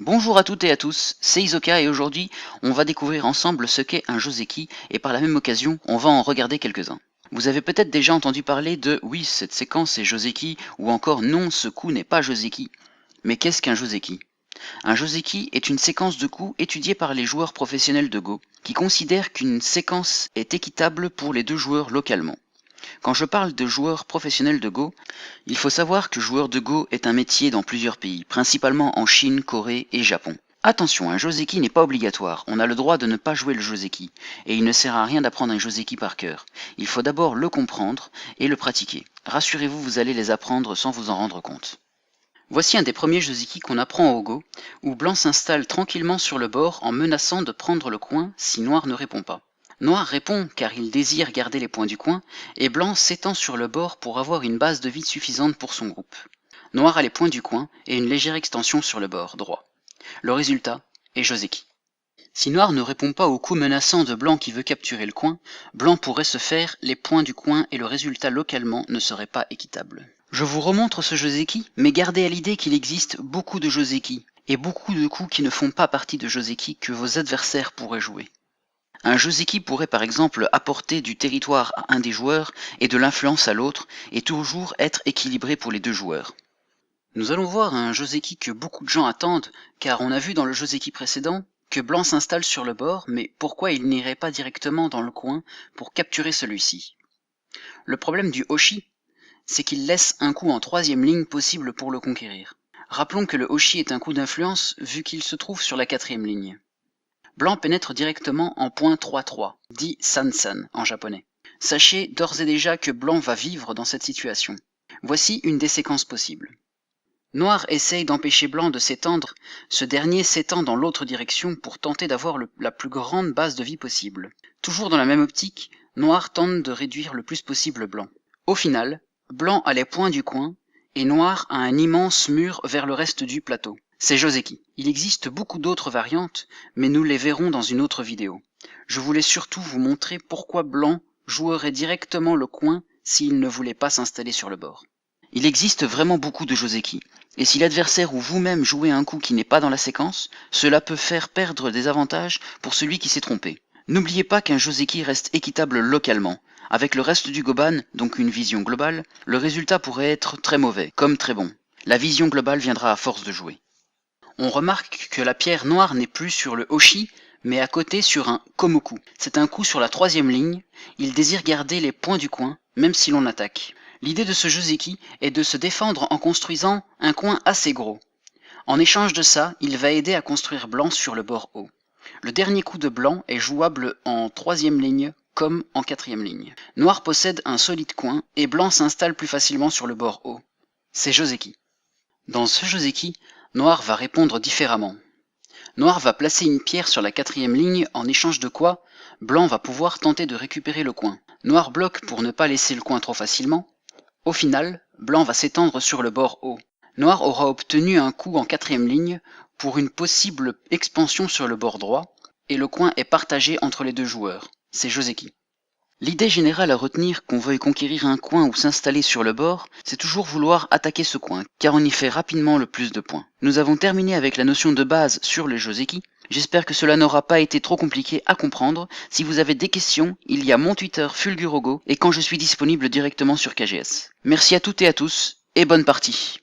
Bonjour à toutes et à tous, c'est Isoka et aujourd'hui on va découvrir ensemble ce qu'est un joseki et par la même occasion on va en regarder quelques-uns. Vous avez peut-être déjà entendu parler de oui cette séquence est joseki ou encore non ce coup n'est pas joseki. Mais qu'est-ce qu'un joseki? Un joseki est une séquence de coups étudiée par les joueurs professionnels de Go qui considèrent qu'une séquence est équitable pour les deux joueurs localement. Quand je parle de joueurs professionnels de Go, il faut savoir que joueur de Go est un métier dans plusieurs pays, principalement en Chine, Corée et Japon. Attention, un joseki n'est pas obligatoire, on a le droit de ne pas jouer le joseki, et il ne sert à rien d'apprendre un joseki par cœur. Il faut d'abord le comprendre et le pratiquer. Rassurez-vous, vous allez les apprendre sans vous en rendre compte. Voici un des premiers joseki qu'on apprend au Go, où Blanc s'installe tranquillement sur le bord en menaçant de prendre le coin si Noir ne répond pas. Noir répond car il désire garder les points du coin, et Blanc s'étend sur le bord pour avoir une base de vie suffisante pour son groupe. Noir a les points du coin et une légère extension sur le bord droit. Le résultat est joseki. Si Noir ne répond pas au coup menaçant de Blanc qui veut capturer le coin, Blanc pourrait se faire les points du coin et le résultat localement ne serait pas équitable. Je vous remontre ce joseki, mais gardez à l'idée qu'il existe beaucoup de joseki, et beaucoup de coups qui ne font pas partie de joseki que vos adversaires pourraient jouer. Un joseki pourrait par exemple apporter du territoire à un des joueurs et de l'influence à l'autre, et toujours être équilibré pour les deux joueurs. Nous allons voir un joseki que beaucoup de gens attendent, car on a vu dans le joseki précédent que Blanc s'installe sur le bord, mais pourquoi il n'irait pas directement dans le coin pour capturer celui-ci? Le problème du Hoshi, c'est qu'il laisse un coup en troisième ligne possible pour le conquérir. Rappelons que le Hoshi est un coup d'influence vu qu'il se trouve sur la quatrième ligne. Blanc pénètre directement en point 3-3, dit San-san en japonais. Sachez d'ores et déjà que Blanc va vivre dans cette situation. Voici une des séquences possibles. Noir essaye d'empêcher Blanc de s'étendre, ce dernier s'étend dans l'autre direction pour tenter d'avoir la plus grande base de vie possible. Toujours dans la même optique, Noir tente de réduire le plus possible Blanc. Au final, Blanc a les points du coin, et Noir a un immense mur vers le reste du plateau. C'est joseki. Il existe beaucoup d'autres variantes, mais nous les verrons dans une autre vidéo. Je voulais surtout vous montrer pourquoi Blanc jouerait directement le coin s'il ne voulait pas s'installer sur le bord. Il existe vraiment beaucoup de joseki, et si l'adversaire ou vous-même jouez un coup qui n'est pas dans la séquence, cela peut faire perdre des avantages pour celui qui s'est trompé. N'oubliez pas qu'un joseki reste équitable localement. Avec le reste du goban, donc une vision globale, le résultat pourrait être très mauvais, comme très bon. La vision globale viendra à force de jouer. On remarque que la pierre noire n'est plus sur le Hoshi, mais à côté sur un Komoku. C'est un coup sur la troisième ligne, il désire garder les points du coin, même si l'on attaque. L'idée de ce joseki est de se défendre en construisant un coin assez gros. En échange de ça, il va aider à construire Blanc sur le bord haut. Le dernier coup de Blanc est jouable en troisième ligne comme en quatrième ligne. Noir possède un solide coin et Blanc s'installe plus facilement sur le bord haut. C'est joseki. Dans ce joseki, Noir va répondre différemment. Noir va placer une pierre sur la quatrième ligne en échange de quoi Blanc va pouvoir tenter de récupérer le coin. Noir bloque pour ne pas laisser le coin trop facilement. Au final, Blanc va s'étendre sur le bord haut. Noir aura obtenu un coup en quatrième ligne pour une possible expansion sur le bord droit, et le coin est partagé entre les deux joueurs. C'est joseki. L'idée générale à retenir qu'on veuille conquérir un coin ou s'installer sur le bord, c'est toujours vouloir attaquer ce coin, car on y fait rapidement le plus de points. Nous avons terminé avec la notion de base sur les joseki. J'espère que cela n'aura pas été trop compliqué à comprendre. Si vous avez des questions, il y a mon Twitter Fulgurogo et quand je suis disponible directement sur KGS. Merci à toutes et à tous, et bonne partie.